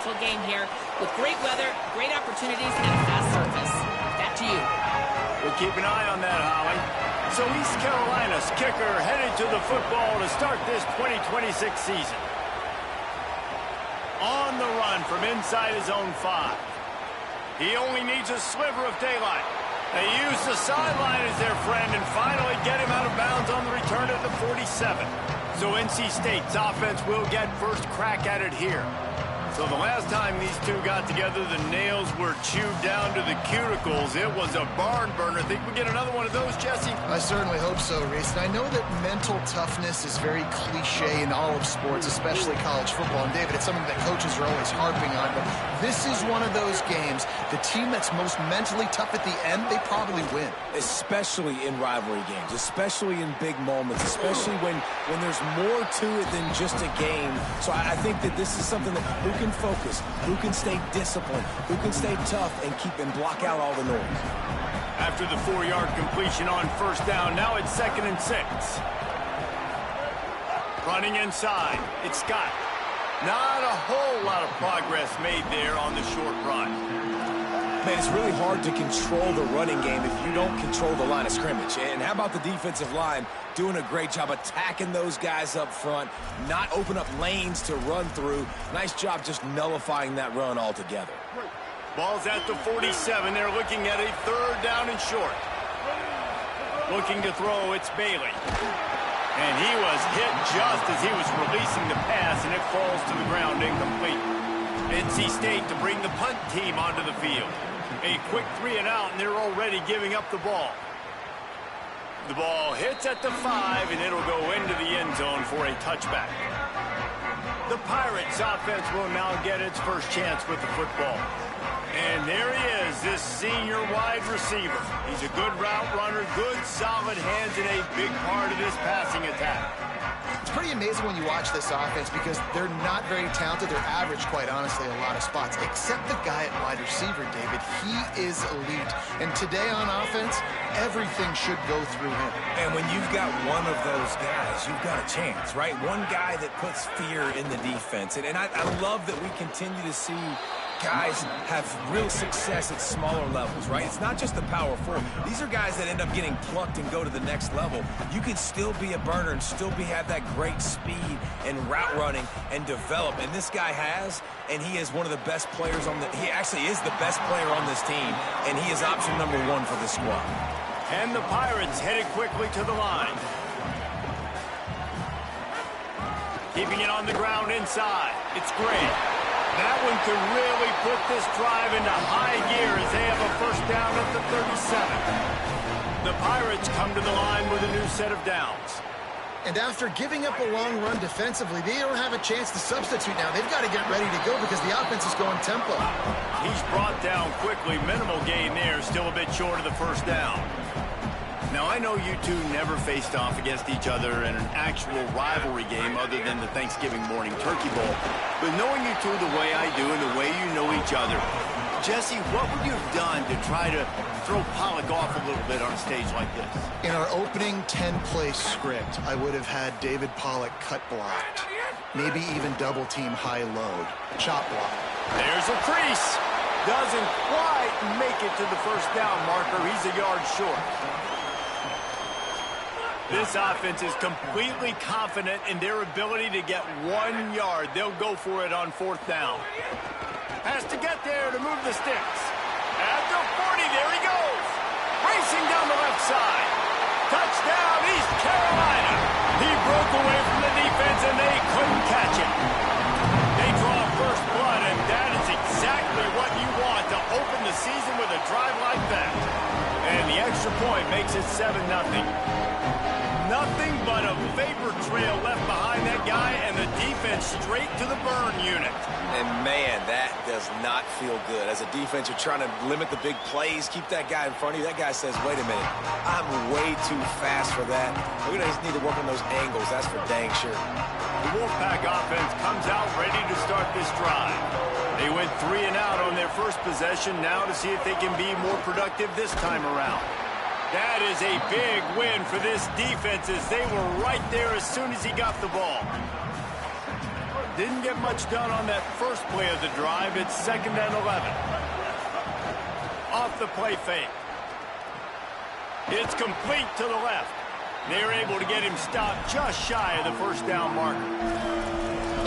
mental game here with great weather, great opportunities, and a fast surface. Back to you. We'll keep an eye on that, Holly. So East Carolina's kicker headed to the football to start this 2026 season. On the run from inside his own 5. He only needs a sliver of daylight. They use the sideline as their friend and finally get him out of bounds on the return at the 47. So NC State's offense will get first crack at it here. So the last time these two got together, the nails were chewed down to the cuticles. It was a barn burner. Think we get another one of those, Jesse? I certainly hope so, Reese. And I know that mental toughness is very cliche in all of sports, especially college football. And David, it's something that coaches are always harping on. But this is one of those games. The team that's most mentally tough at the end, they probably win. Especially in rivalry games, especially in big moments, especially when there's more to it than just a game. So I think that this is something that who can focus, who can stay disciplined, who can stay tough and block out all the noise. After the 4-yard completion on first down, now it's 2nd and 6. Running inside, it's Scott. Not a whole lot of progress made there on the short run. Man, it's really hard to control the running game if you don't control the line of scrimmage. And how about the defensive line doing a great job attacking those guys up front, not open up lanes to run through. Nice job just nullifying that run altogether. Ball's at the 47. They're looking at a 3rd down and short. Looking to throw, it's Bailey. And he was hit just as he was releasing the pass, and it falls to the ground incomplete. NC State to bring the punt team onto the field. A quick 3 and out, and they're already giving up the ball. The ball hits at the 5, and it'll go into the end zone for a touchback. The Pirates offense will now get its first chance with the football. And there he is, this senior wide receiver. He's a good route runner, good solid hands, and a big part of this passing attack. It's pretty amazing when you watch this offense because they're not very talented. They're average, quite honestly, a lot of spots. Except the guy at wide receiver, David. He is elite. And today on offense, everything should go through him. And when you've got one of those guys, you've got a chance, right? One guy that puts fear in the defense. And I love that we continue to see guys have real success at smaller levels, right? It's not just the power forward. These are guys that end up getting plucked and go to the next level. You can still be a burner and still have that great speed and route running and develop. And this guy has, and he is one of the best players on he actually is the best player on this team, and he is option number 1 for this squad. And the Pirates headed quickly to the line. Keeping it on the ground inside. It's Gray. That one could really put this drive into high gear as they have a first down at the 37. The Pirates come to the line with a new set of downs. And after giving up a long run defensively, they don't have a chance to substitute now. They've got to get ready to go because the offense is going tempo. He's brought down quickly. Minimal gain there, still a bit short of the first down. Now, I know you two never faced off against each other in an actual rivalry game other than the Thanksgiving morning turkey bowl. But knowing you two the way I do and the way you know each other, Jesse, what would you have done to try to throw Pollock off a little bit on a stage like this? In our opening 10-play script, I would have had David Pollock cut blocked. Maybe even double-team high load. Chop block. There's a crease. Doesn't quite make it to the first down marker. He's a yard short. This offense is completely confident in their ability to get 1 yard. They'll go for it on 4th down. Has to get there to move the sticks. At the 40, there he goes. Racing down the left side. Touchdown, East Carolina. He broke away from the defense, and they couldn't catch him. They draw first blood, and that is exactly what you want to open the season with a drive like that. And the extra point makes it 7-0. Nothing but a vapor trail left behind that guy, and the defense straight to the burn unit. And, man, that does not feel good. As a defense, you're trying to limit the big plays, keep that guy in front of you. That guy says, wait a minute, I'm way too fast for that. We're going to need to work on those angles. That's for dang sure. The Wolfpack offense comes out ready to start this drive. They went 3 and out on their first possession, now to see if they can be more productive this time around. That is a big win for this defense as they were right there as soon as he got the ball. Didn't get much done on that first play of the drive. It's 2nd and 11. Off the play fake. It's complete to the left. They're able to get him stopped just shy of the first down marker.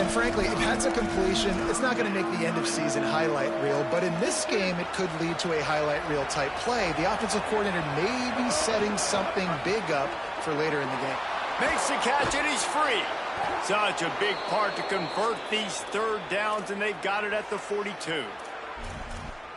And frankly, if that's a completion, it's not going to make the end-of-season highlight reel. But in this game, it could lead to a highlight reel type play. The offensive coordinator may be setting something big up for later in the game. Makes the catch, and he's free. Such a big part to convert these third downs, and they've got it at the 42.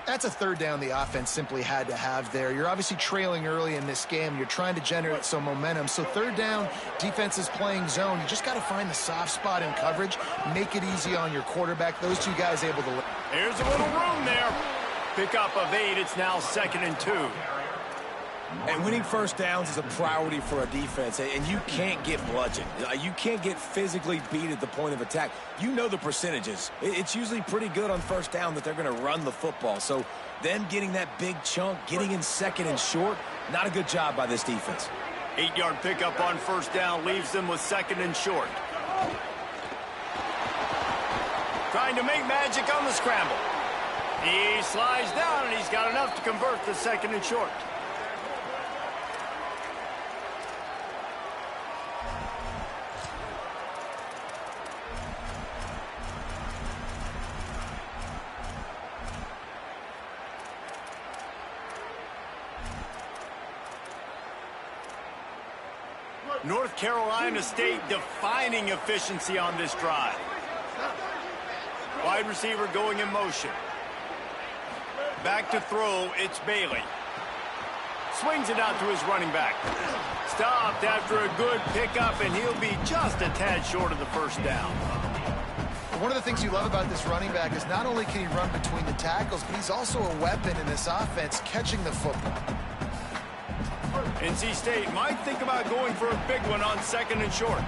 That's a third down the offense simply had to have there. You're obviously trailing early in this game. You're trying to generate some momentum. So third down, defense is playing zone. You just got to find the soft spot in coverage, make it easy on your quarterback. Those two guys able to... Here's a little room there. Pick up of 8. It's now 2nd and 2. And winning first downs is a priority for a defense, and you can't get bludgeoned. You can't get physically beat at the point of attack. You know the percentages. It's usually pretty good on first down that they're going to run the football. So them getting that big chunk, getting in 2nd and short, not a good job by this defense. 8-yard pickup on first down leaves them with 2nd and short. Trying to make magic on the scramble. He slides down, and he's got enough to convert the 2nd and short. North Carolina State defining efficiency on this drive. Wide receiver going in motion. Back to throw, it's Bailey. Swings it out to his running back. Stopped after a good pickup, and he'll be just a tad short of the first down. One of the things you love about this running back is not only can he run between the tackles, but he's also a weapon in this offense, catching the football. NC State might think about going for a big one on 2nd and short.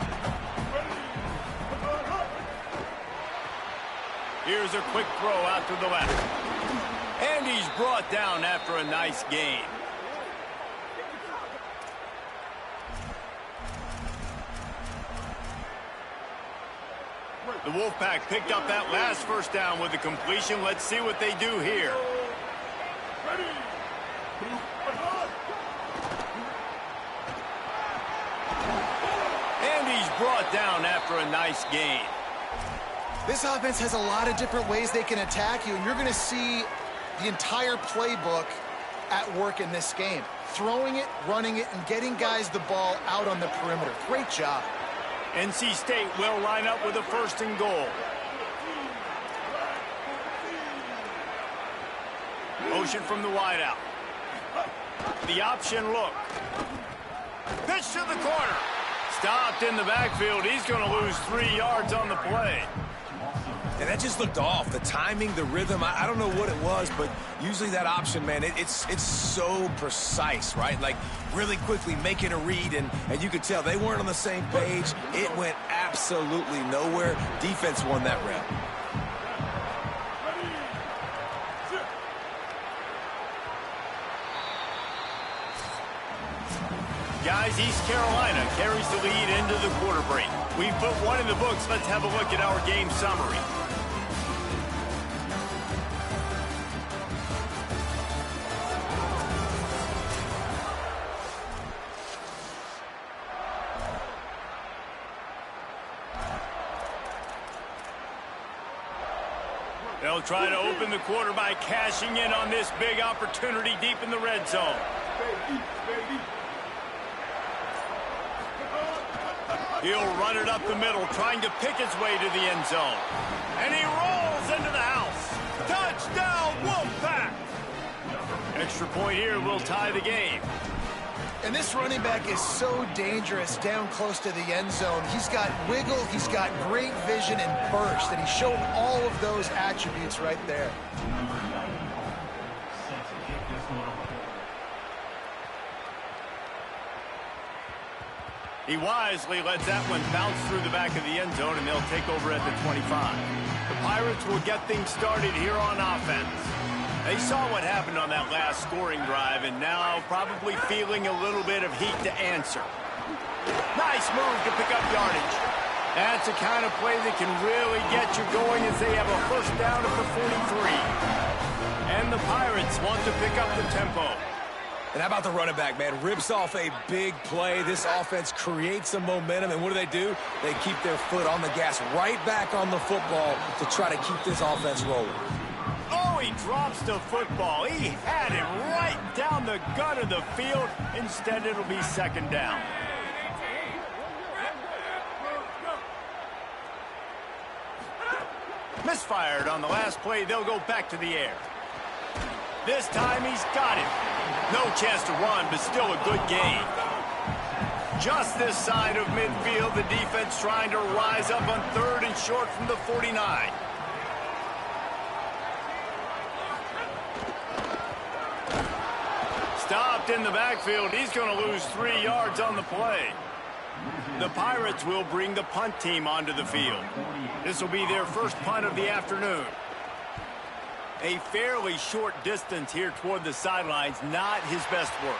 Here's a quick throw out to the left. And he's brought down after a nice gain. The Wolfpack picked up that last first down with a completion. Let's see what they do here. Brought down after a nice gain. This offense has a lot of different ways they can attack you, and you're going to see the entire playbook at work in this game. Throwing it, running it, and getting guys the ball out on the perimeter. Great job. NC State will line up with a 1st and goal. Motion from the wideout. The option look. Pitch to the corner. Stopped in the backfield. He's going to lose 3 yards on the play. And that just looked off. The timing, the rhythm, I don't know what it was, but usually that option, man, it's so precise, right? Like really quickly making a read, and you could tell they weren't on the same page. It went absolutely nowhere. Defense won that rep. Guys, East Carolina carries the lead into the quarter break. We've put one in the books. Let's have a look at our game summary. They'll try to open the quarter by cashing in on this big opportunity deep in the red zone. He'll run it up the middle, trying to pick his way to the end zone. And he rolls into the house. Touchdown, Wolfpack! Extra point here will tie the game. And this running back is so dangerous down close to the end zone. He's got wiggle, he's got great vision and burst, and he showed all of those attributes right there. He wisely lets that one bounce through the back of the end zone, and they'll take over at the 25. The Pirates will get things started here on offense. They saw what happened on that last scoring drive, and now probably feeling a little bit of heat to answer. Nice move to pick up yardage. That's the kind of play that can really get you going as they have a first down at the 43. And the Pirates want to pick up the tempo. And how about the running back, man? Rips off a big play. This offense creates some momentum, and what do? They keep their foot on the gas right back on the football to try to keep this offense rolling. Oh, he drops the football. He had it right down the gut of the field. Instead, it'll be second down. Misfired on the last play. They'll go back to the air. This time he's got it. No chance to run, but still a good gain. Just this side of midfield, the defense trying to rise up on 3rd and short from the 49. Stopped in the backfield. He's going to lose 3 yards on the play. The Pirates will bring the punt team onto the field. This will be their first punt of the afternoon. A fairly short distance here toward the sidelines, not his best work.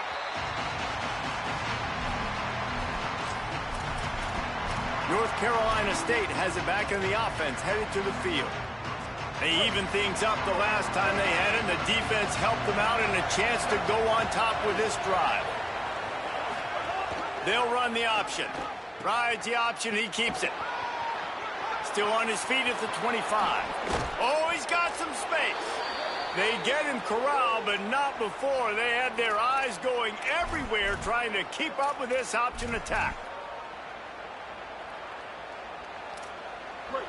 North Carolina State has it back in the offense, headed to the field. They evened things up the last time they had it, and the defense helped them out and a chance to go on top with this drive. They'll run the option. Rides the option, he keeps it. Still on his feet at the 25. Oh, he's got some space. They get him corralled, but not before. They had their eyes going everywhere trying to keep up with this option attack.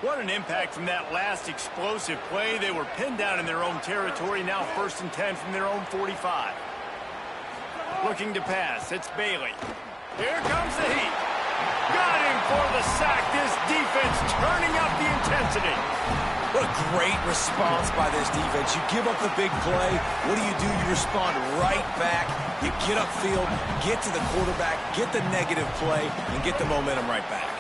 What an impact from that last explosive play. They were pinned down in their own territory, now 1st and 10 from their own 45. Looking to pass, it's Bailey. Here comes the heat. Got him for the sack. This defense turning up the intensity. What a great response by this defense. You give up the big play. What do? You respond right back. You get upfield, get to the quarterback, get the negative play, and get the momentum right back.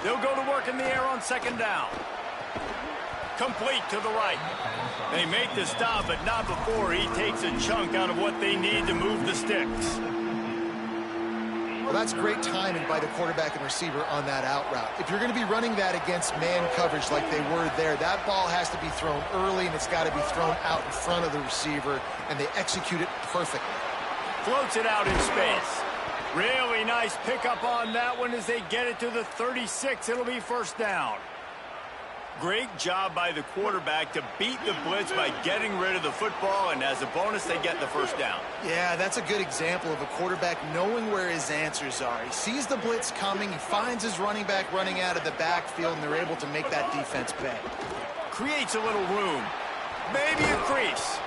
They'll go to work in the air on 2nd down. Complete to the right. They make the stop, but not before he takes a chunk out of what they need to move the sticks. Well, that's great timing by the quarterback and receiver on that out route. If you're going to be running that against man coverage like they were there, that ball has to be thrown early, and it's got to be thrown out in front of the receiver, and they execute it perfectly. Floats it out in space. Really nice pickup on that one as they get it to the 36. It'll be 1st down. Great job by the quarterback to beat the blitz by getting rid of the football, and as a bonus, they get the 1st down. Yeah, that's a good example of a quarterback knowing where his answers are. He sees the blitz coming, he finds his running back running out of the backfield, and they're able to make that defense pay. Creates a little room. Maybe a crease.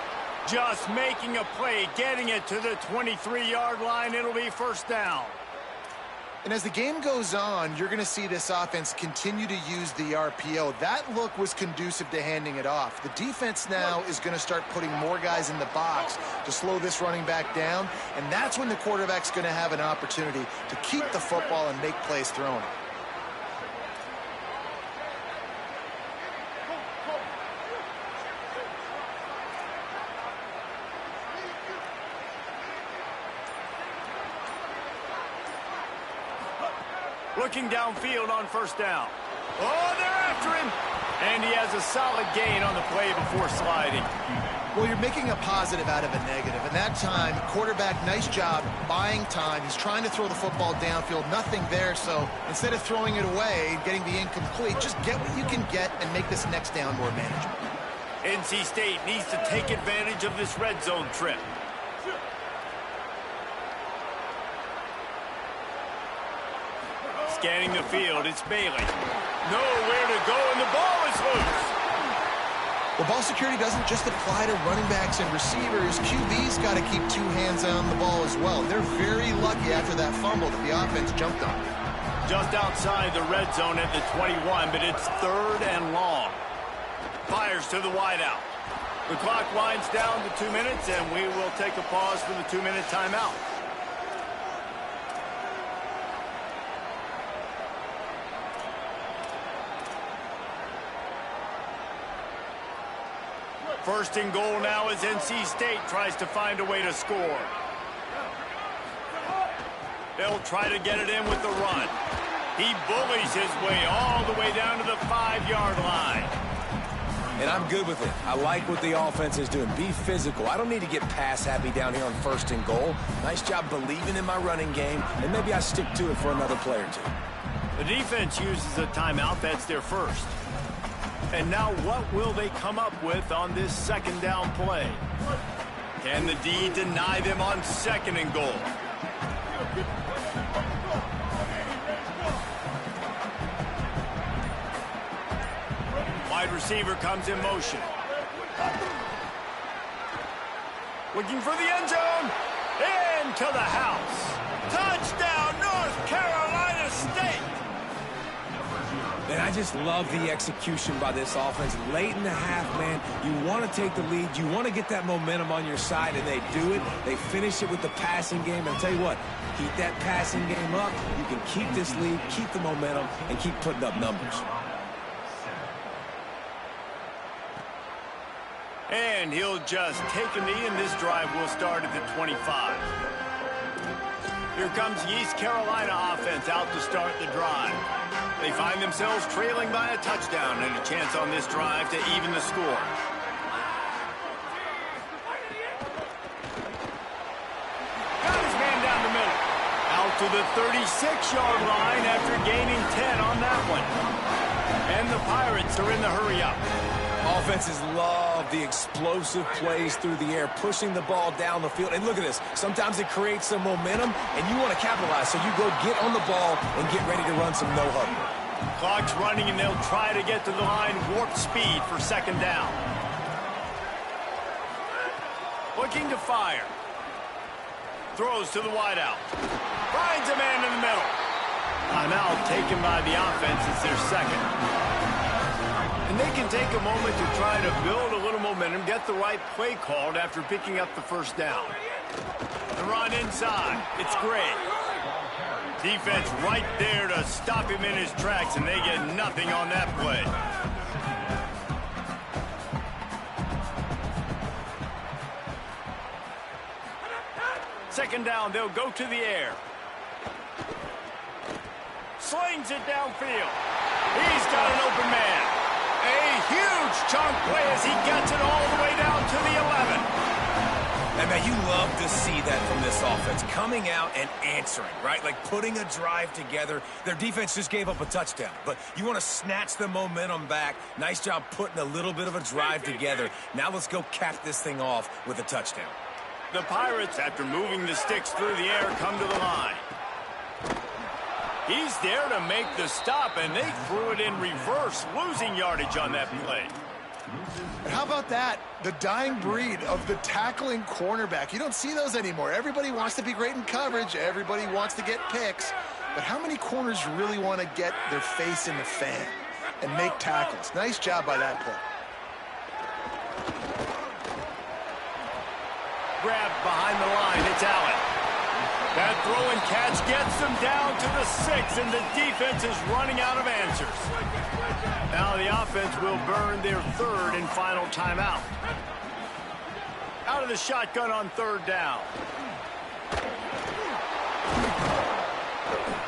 Just making a play, getting it to the 23-yard line. It'll be 1st down. And as the game goes on, you're going to see this offense continue to use the RPO. That look was conducive to handing it off. The defense now is going to start putting more guys in the box to slow this running back down, and that's when the quarterback's going to have an opportunity to keep the football and make plays throwing it. Looking downfield on 1st down. Oh, they're after him. And he has a solid gain on the play before sliding. Well, you're making a positive out of a negative. And that time, quarterback, nice job buying time. He's trying to throw the football downfield. Nothing there. So instead of throwing it away and getting the incomplete, just get what you can get and make this next down more manageable. NC State needs to take advantage of this red zone trip. Scanning the field, it's Bailey. Nowhere to go, and the ball is loose. Well, ball security doesn't just apply to running backs and receivers. QB's got to keep 2 hands on the ball as well. They're very lucky after that fumble that the offense jumped on. Just outside the red zone at the 21, but it's 3rd and long. Fires to the wideout. The clock winds down to 2 minutes, and we will take a pause for the 2-minute timeout. First and goal now as NC State tries to find a way to score. They'll try to get it in with the run. He bullies his way all the way down to the 5-yard line. And I'm good with it. I like what the offense is doing. Be physical. I don't need to get pass happy down here on 1st and goal. Nice job believing in my running game, and maybe I stick to it for another play or two. The defense uses a timeout. That's their first. And now what will they come up with on this 2nd down play? Can the D deny them on 2nd and goal? Wide receiver comes in motion. Looking for the end zone. Into the house. Touchdown, North Carolina State. And I just love the execution by this offense. Late in the half, man, you want to take the lead. You want to get that momentum on your side, and they do it. They finish it with the passing game. And I'll tell you what, keep that passing game up. You can keep this lead, keep the momentum, and keep putting up numbers. And he'll just take a knee, and this drive will start at the 25. Here comes the East Carolina offense out to start the drive. They find themselves trailing by a touchdown and a chance on this drive to even the score. Got his man down the middle. Out to the 36-yard line after gaining 10 on that one. And the Pirates are in the hurry-up. Offenses love the explosive plays through the air, pushing the ball down the field. And look at this. Sometimes it creates some momentum, and you want to capitalize. So you go get on the ball and get ready to run some no-huddle. Clock's running, and they'll try to get to the line warp speed for 2nd down. Looking to fire. Throws to the wideout. Finds a man in the middle. Timeout taken by the offense. It's their 2nd. And they can take a moment to try to build a little momentum, get the right play called after picking up the 1st down. The run inside. It's great. Defense right there to stop him in his tracks, and they get nothing on that play. Second down, they'll go to the air. Slings it downfield. He's got an open man. A huge chunk play as he gets it all the way down to the 11. And, man, you love to see that from this offense, coming out and answering, right? Like putting a drive together. Their defense just gave up a touchdown, but you want to snatch the momentum back. Nice job putting a little bit of a drive together. Now let's go cap this thing off with a touchdown. The Pirates, after moving the sticks through the air, come to the line. He's there to make the stop, and they threw it in reverse, losing yardage on that play. And how about that? The dying breed of the tackling cornerback. You don't see those anymore. Everybody wants to be great in coverage. Everybody wants to get picks. But how many corners really want to get their face in the fan and make tackles? Nice job by that play. Grabbed behind the line. It's Allen. That throw and catch gets them down to the 6, and the defense is running out of answers. Now the offense will burn their 3rd and final timeout. Out of the shotgun on 3rd down.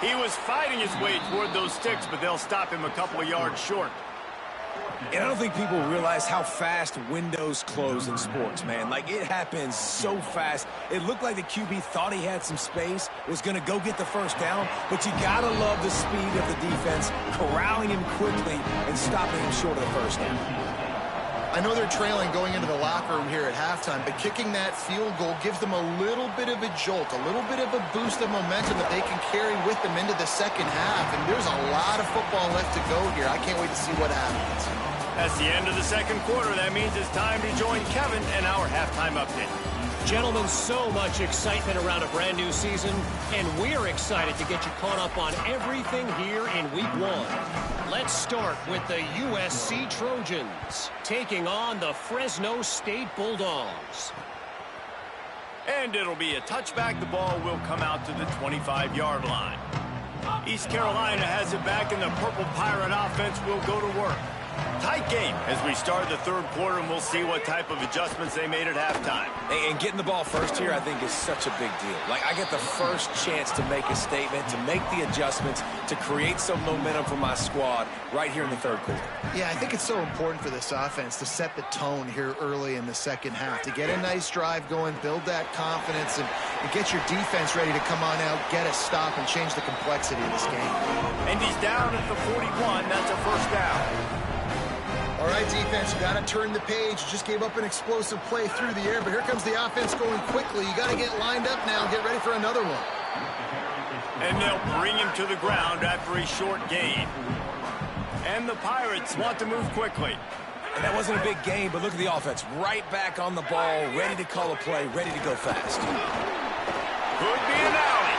He was fighting his way toward those sticks, but they'll stop him a couple of yards short. And I don't think people realize how fast windows close in sports, man. Like, it happens so fast. It looked like the QB thought he had some space, was going to go get the 1st down, but you got to love the speed of the defense, corralling him quickly and stopping him short of the 1st down. I know they're trailing going into the locker room here at halftime, but kicking that field goal gives them a little bit of a jolt, a little bit of a boost of momentum that they can carry with them into the 2nd half. And there's a lot of football left to go here. I can't wait to see what happens. That's the end of the 2nd quarter. That means it's time to join Kevin and our halftime update. Gentlemen, so much excitement around a brand new season, and we're excited to get you caught up on everything here in Week 1. Let's start with the USC Trojans taking on the Fresno State Bulldogs. And it'll be a touchback. The ball will come out to the 25-yard line. East Carolina has it back, and the Purple Pirate offense will go to work. Tight game as we start the third quarter, and we'll see what type of adjustments they made at halftime. And getting the ball first here, I think, is such a big deal. Like, I get the first chance to make a statement, to make the adjustments, to create some momentum for my squad right here in the third quarter. Yeah, I think it's so important for this offense to set the tone here early in the second half, to get a nice drive going, build that confidence, and get your defense ready to come on out, get a stop, and change the complexity of this game. And he's down at the 41. That's a first down. All right, defense, you got to turn the page. You just gave up an explosive play through the air, but here comes the offense going quickly. You got to get lined up now and get ready for another one. And they'll bring him to the ground after a short gain. And the Pirates want to move quickly. And that wasn't a big gain, but look at the offense. Right back on the ball, ready to call a play, ready to go fast. Could be an alley.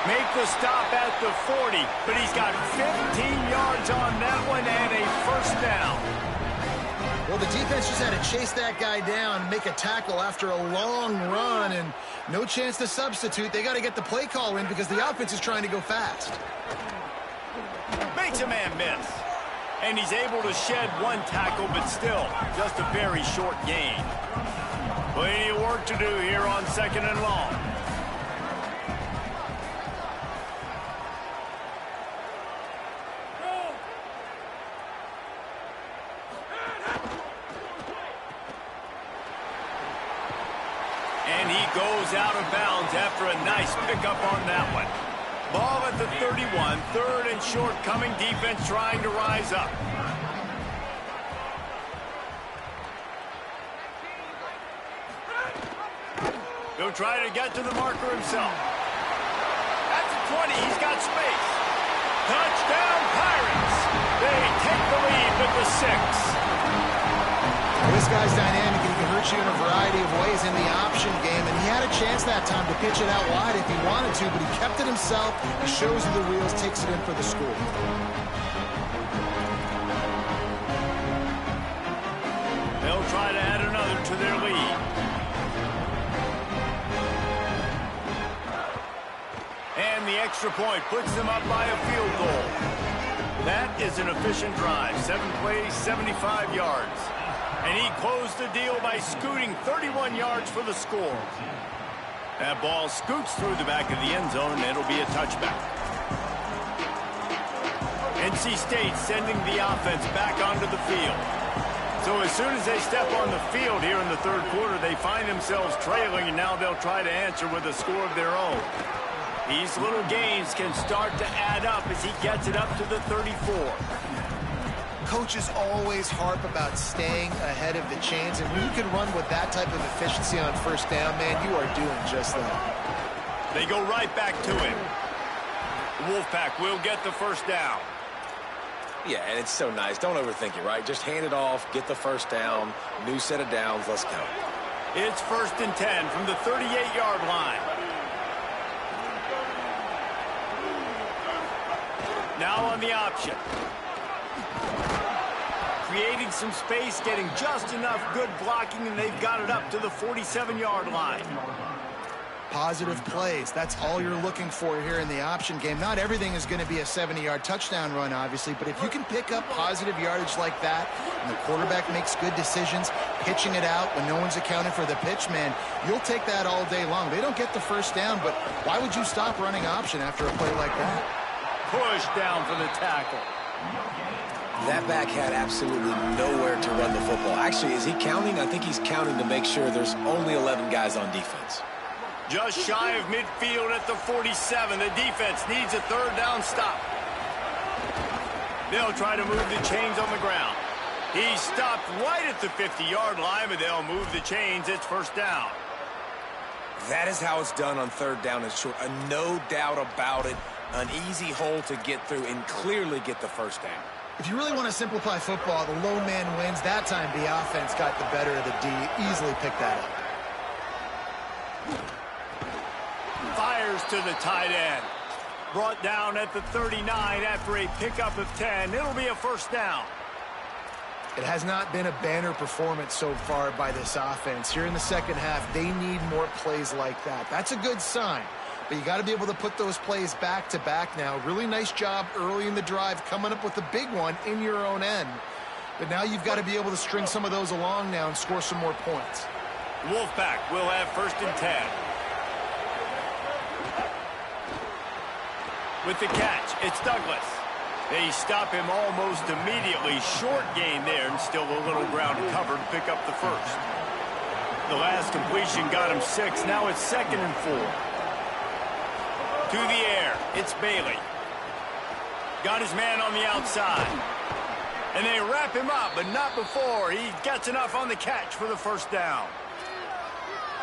Make the stop at the 40, but he's got 15 yards on that one and a first down. Well, the defense just had to chase that guy down, make a tackle after a long run, and no chance to substitute. They got to get the play call in because the offense is trying to go fast. Makes a man miss. And he's able to shed one tackle, but still just a very short gain. Plenty of work to do here on second and long. And he goes out of bounds after a nice pickup on that one. Ball at the 31, third and short coming, defense trying to rise up. He'll try to get to the marker himself. At the 20, he's got space. Touchdown Pirates. They take the lead with the 6. This guy's dynamic, and he can hurt you in a variety of ways in the option game, and he had a chance that time to pitch it out wide if he wanted to, but he kept it himself. He shows you the wheels, takes it in for the score. They'll try to add another to their lead. And the extra point puts them up by a field goal. That is an efficient drive. 7 plays, 75 yards. And he closed the deal by scooting 31 yards for the score. That ball scoots through the back of the end zone, and it'll be a touchback. NC State sending the offense back onto the field. So as soon as they step on the field here in the third quarter, they find themselves trailing, and now they'll try to answer with a score of their own. These little gains can start to add up as he gets it up to the 34. Coaches always harp about staying ahead of the chains, and when you can run with that type of efficiency on first down, man, you are doing just that. They go right back to him. Wolfpack will get the first down. Yeah, and it's so nice. Don't overthink it, right? Just hand it off, get the first down, new set of downs, let's go. It's 1st and 10 from the 38-yard line. Now on the option. Creating some space, getting just enough good blocking, and they've got it up to the 47-yard line. Positive plays, that's all you're looking for here in the option game. Not everything is going to be a 70-yard touchdown run, obviously, but if you can pick up positive yardage like that, and the quarterback makes good decisions, pitching it out when no one's accounting for the pitch, man, you'll take that all day long. They don't get the first down, but why would you stop running option after a play like that? Push down for the tackle. That back had absolutely nowhere to run the football. Actually, is he counting? I think he's counting to make sure there's only 11 guys on defense. Just shy of midfield at the 47. The defense needs a third down stop. They'll try to move the chains on the ground. He stopped right at the 50-yard line, but they'll move the chains. It's first down. That is how it's done on third down and short. No doubt about it. An easy hole to get through and clearly get the first down. If you really want to simplify football, the low man wins. That time the offense got the better of the D. Easily picked that up. Fires to the tight end. Brought down at the 39 after a pickup of 10. It'll be a first down. It has not been a banner performance so far by this offense. Here in the second half, they need more plays like that. That's a good sign. But you got to be able to put those plays back to back now. Really nice job early in the drive coming up with a big one in your own end. But now you've got to be able to string some of those along now and score some more points. Wolfpack will have 1st and 10. With the catch, it's Douglas. They stop him almost immediately. Short gain there, and still a little ground to cover to pick up the 1st. The last completion got him 6. Now it's 2nd and 4. To the air, it's Bailey. Got his man on the outside. And they wrap him up, but not before he gets enough on the catch for the 1st down.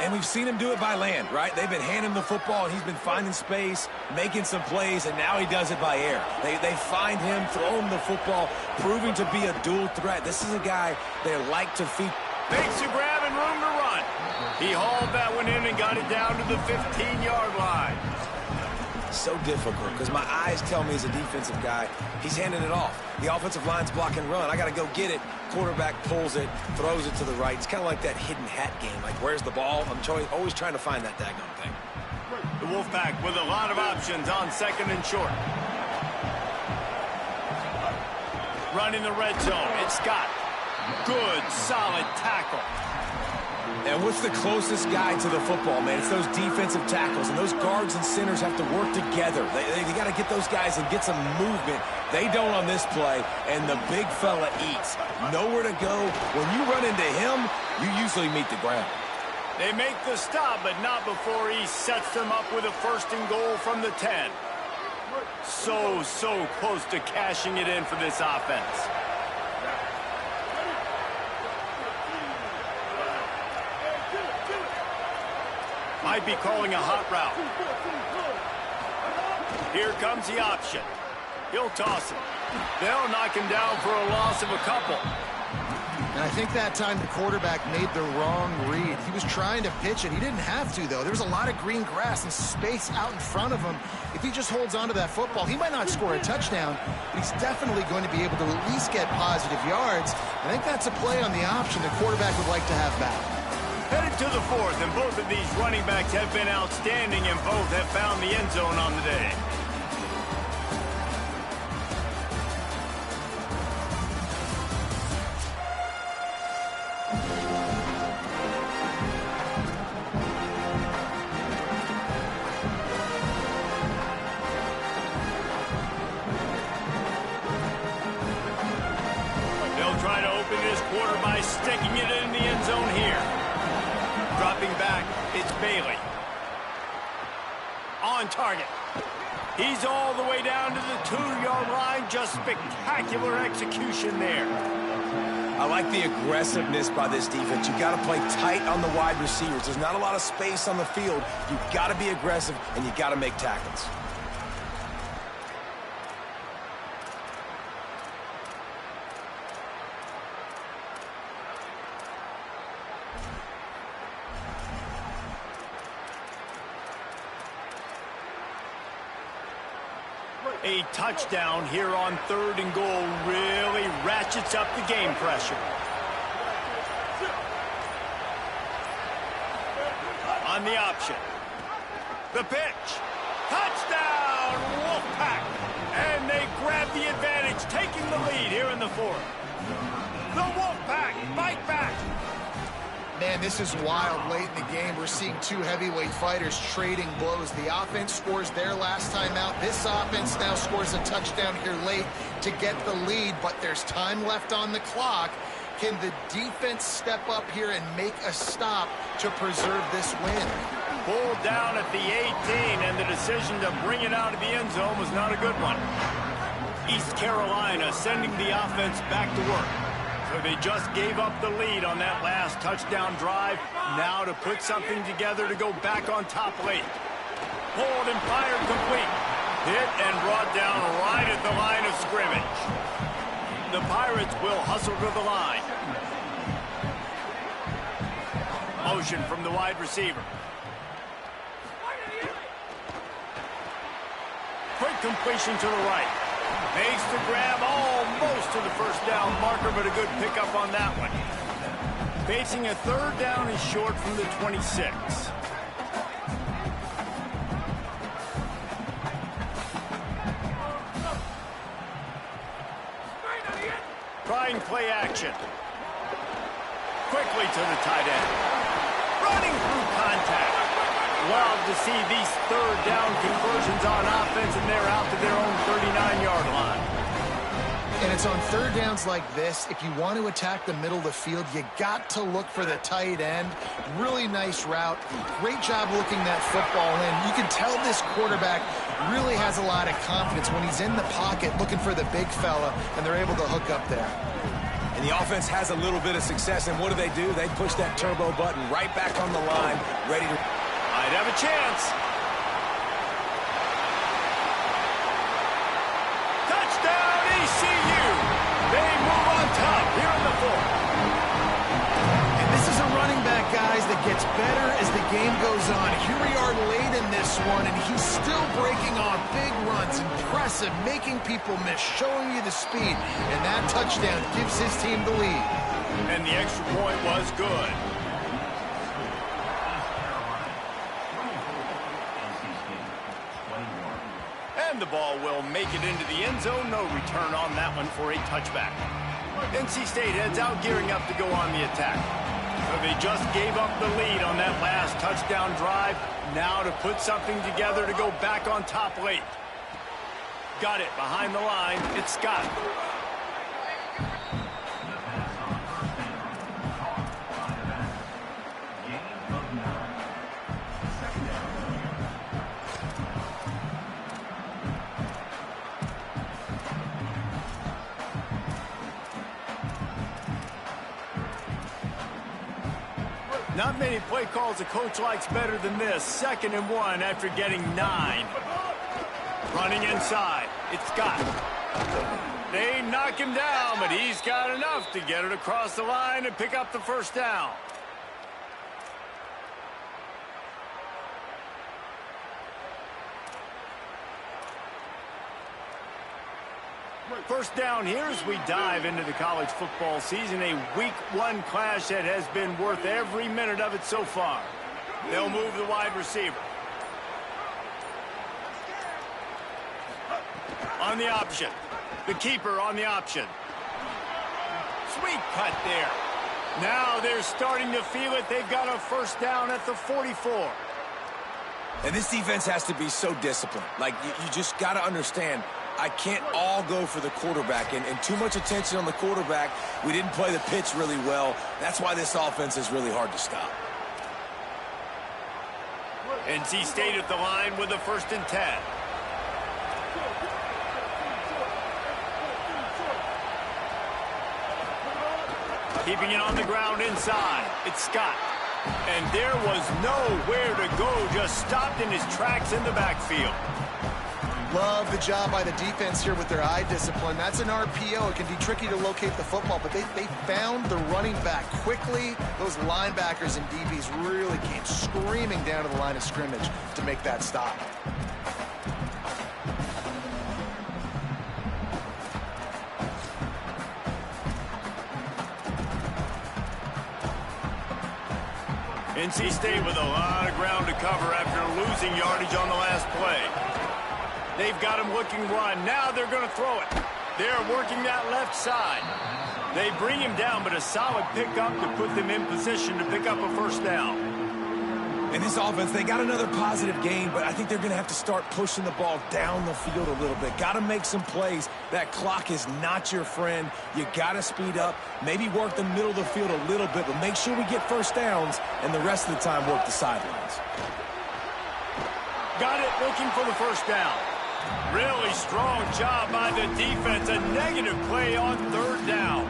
And we've seen him do it by land, right? They've been handing him the football, and he's been finding space, making some plays, and now he does it by air. They find him, throw him the football, proving to be a dual threat. This is a guy they like to feed. Makes a grab and room to run. He hauled that one in and got it down to the 15-yard line. So difficult because my eyes tell me as a defensive guy, he's handing it off. The offensive line's block and run. I got to go get it. Quarterback pulls it, throws it to the right. It's kind of like that hidden hat game. Like, where's the ball? I'm always trying to find that daggone thing. The Wolfpack with a lot of options on 2nd and short. Running the red zone. It's Scott. Good, solid tackle. And what's the closest guy to the football, man? It's those defensive tackles, and those guards and centers have to work together. They got to get those guys and get some movement. They don't on this play, and the big fella eats. Nowhere to go. When you run into him, you usually meet the ground. They make the stop, but not before he sets them up with a 1st and goal from the 10. So close to cashing it in for this offense. Might be calling a hot route. Here comes the option. He'll toss him. They'll knock him down for a loss of a couple. And I think that time the quarterback made the wrong read. He was trying to pitch it. He didn't have to, though. There was a lot of green grass and space out in front of him. If he just holds on to that football, he might not score a touchdown, but he's definitely going to be able to at least get positive yards. I think that's a play on the option the quarterback would like to have back. Headed to the 4th, and both of these running backs have been outstanding, and both have found the end zone on the day. They'll try to open this quarter by sticking it in the end zone here. Dropping back, it's Bailey. On target. He's all the way down to the 2-yard line. Just spectacular execution there. I like the aggressiveness by this defense. You've got to play tight on the wide receivers. There's not a lot of space on the field. You've got to be aggressive, and you've got to make tackles. A touchdown here on 3rd and goal really ratchets up the game pressure. On the option. The pitch. Touchdown, Wolfpack. And they grab the advantage, taking the lead here in the 4th. The Wolfpack fight back. Man, this is wild late in the game. We're seeing 2 heavyweight fighters trading blows. The offense scores their last time out. This offense now scores a touchdown here late to get the lead, but there's time left on the clock. Can the defense step up here and make a stop to preserve this win? Pulled down at the 18, and the decision to bring it out of the end zone was not a good one. East Carolina sending the offense back to work. So they just gave up the lead on that last touchdown drive. Now to put something together to go back on top late. Pulled and fired complete. Hit and brought down right at the line of scrimmage. The Pirates will hustle to the line. Motion from the wide receiver. Quick completion to the right. Makes the grab almost to the 1st down marker, but a good pickup on that one. Facing a 3rd down and short from the 26. Try showing play action. Quickly to the tight end. Running through contact. Love to see these third down conversions on offense, and they're out to their own 39-yard line. And it's on third downs like this, if you want to attack the middle of the field, you got to look for the tight end. Really nice route. Great job looking that football in. You can tell this quarterback really has a lot of confidence when he's in the pocket looking for the big fella, and they're able to hook up there. And the offense has a little bit of success, and what do? They push that turbo button right back on the line, ready to... Might have a chance. Touchdown, ECU. They move on top here in the fourth. And this is a running back, guys, that gets better as the game goes on. Here we are late in this one, and he's still breaking on big runs. Impressive, making people miss, showing you the speed. And that touchdown gives his team the lead. And the extra point was good. And the ball will make it into the end zone. No return on that one for a touchback. NC State heads out, gearing up to go on the attack. So they just gave up the lead on that last touchdown drive. Now to put something together to go back on top late. Got it behind the line. It's Scott. Not many play calls a coach likes better than this. 2nd and 1 after getting 9. Running inside. It's Scott. They knock him down, but he's got enough to get it across the line and pick up the first down. First down here as we dive into the college football season. A week 1 clash that has been worth every minute of it so far. They'll move the wide receiver. On the option. The keeper on the option. Sweet cut there. Now they're starting to feel it. They've got a first down at the 44. And this defense has to be so disciplined. Like, you just got to understand, I can't all go for the quarterback, and too much attention on the quarterback. We didn't play the pitch really well. That's why this offense is really hard to stop. NC State at the line with a 1st and 10. Keeping it on the ground inside. It's Scott. And there was nowhere to go. Just stopped in his tracks in the backfield. Love the job by the defense here with their eye discipline. That's an RPO. It can be tricky to locate the football, but they found the running back quickly. Those linebackers and DBs really came screaming down to the line of scrimmage to make that stop. NC State with a lot of ground to cover after losing yardage on the last play. They've got him looking run. Now they're going to throw it. They're working that left side. They bring him down, but a solid pickup to put them in position to pick up a first down. In this offense, they got another positive gain, but I think they're going to have to start pushing the ball down the field a little bit. Got to make some plays. That clock is not your friend. You got to speed up, maybe work the middle of the field a little bit, but make sure we get first downs, and the rest of the time work the sidelines. Got it, looking for the first down. Really strong job by the defense. A negative play on 3rd down.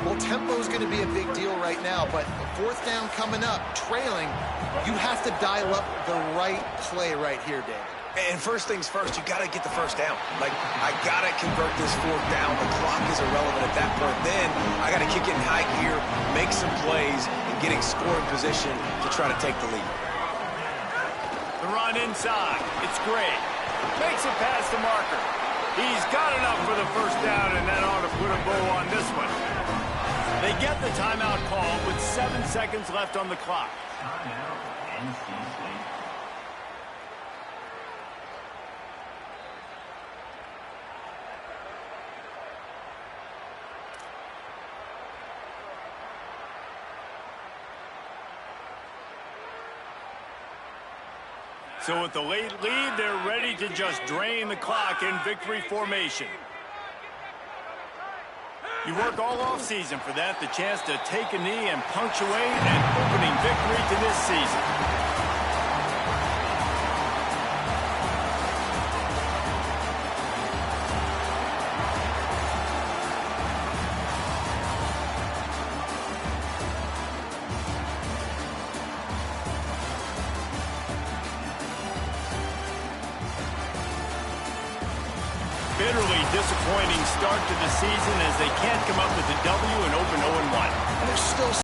Well, tempo is going to be a big deal right now, but 4th down coming up, trailing, you have to dial up the right play right here, Dave. And first things first, you got to get the first down. Like, I got to convert this 4th down. The clock is irrelevant at that point. Then I got to kick it in high gear, make some plays, and get in scoring position to try to take the lead. The run inside. It's great. Makes it past the marker. He's got enough for the first down, and that ought to put a bow on this one. They get the timeout call with 7 seconds left on the clock. So with the late lead, they're ready to just drain the clock in victory formation. You work all offseason for that, the chance to take a knee and punctuate an opening victory to this season. Bitterly disappointing start to the season as they can't come up with a W and open 0-1. And there's still